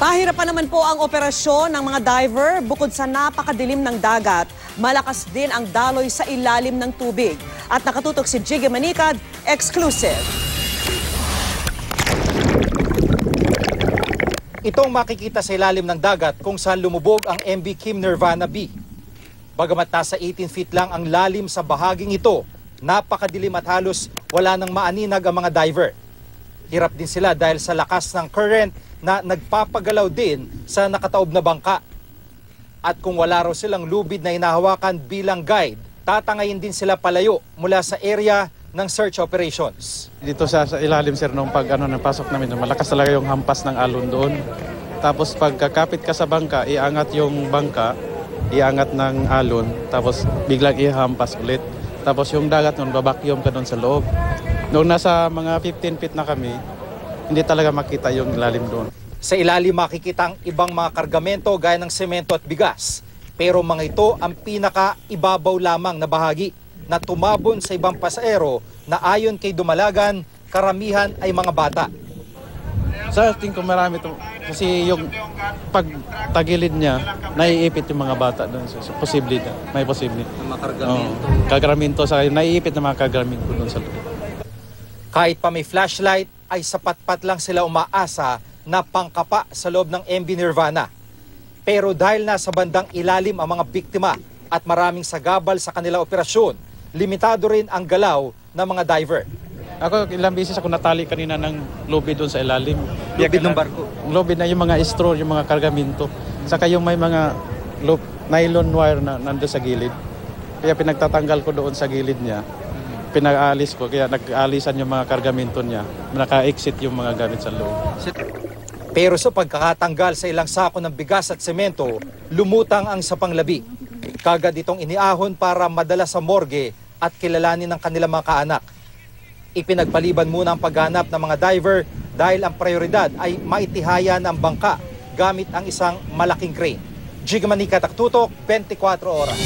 Pahirapan naman po ang operasyon ng mga diver bukod sa napakadilim ng dagat. Malakas din ang daloy sa ilalim ng tubig. At nakatutok si Jiggy Manicad, exclusive. Itong makikita sa ilalim ng dagat kung saan lumubog ang MV Kim Nirvana B. Bagamat nasa 18 feet lang ang lalim sa bahaging ito, napakadilim at halos wala nang maaninag ang mga diver. Hirap din sila dahil sa lakas ng current na nagpapagalaw din sa nakataob na bangka. At kung wala raw silang lubid na hinahawakan bilang guide, tatangayin din sila palayo mula sa area ng search operations. Dito sa ilalim sir nung napasok namin, malakas talaga yung hampas ng alon doon. Tapos pagkakapit ka sa bangka, iangat yung bangka, iangat ng alon, tapos biglang ihampas ulit. Tapos yung dagat nun, babakyum ka doon sa loob. Noong nasa mga 15 feet na kami, hindi talaga makita yung ilalim doon. Sa ilalim makikita ang ibang mga kargamento gaya ng semento at bigas. Pero mga ito ang pinaka-ibabaw lamang na bahagi na tumabon sa ibang pasahero na ayon kay Dumalagan, karamihan ay mga bata. Sa tingin ko marami ito. Kasi yung pagtagilid niya, naiipit yung mga bata doon. So, posible na. May posible. Mga kargamento. Kargamento sa naiipit na mga kargamento doon sa loob. Kahit pa may flashlight, ay sapat-pat lang sila umaasa na pangkapa sa loob ng MV Nirvana. Pero dahil nasa bandang ilalim ang mga biktima at maraming sagabal sa kanilang operasyon, limitado rin ang galaw ng mga diver. Ako ilang beses ako natali kanina ng lubid doon sa ilalim. Lubid ng barko? Lubid na yung mga straw, yung mga kargamento. Saka yung may mga nylon wire na nando sa gilid. Kaya pinagtatanggal ko doon sa gilid niya. Pinag-aalis ko, kaya nag-aalisan yung mga kargamento niya. Naka-exit yung mga gamit sa loob. Pero sa pagkakatanggal sa ilang sako ng bigas at semento, lumutang ang sapanglabi. Kagad itong iniahon para madala sa morgue at kilalanin ng kanilang mga kaanak. Ipinagpaliban muna ang paghanap ng mga diver dahil ang prioridad ay maitihaya ng bangka gamit ang isang malaking crane. Jiggy Manicad, Tutok, 24 oras.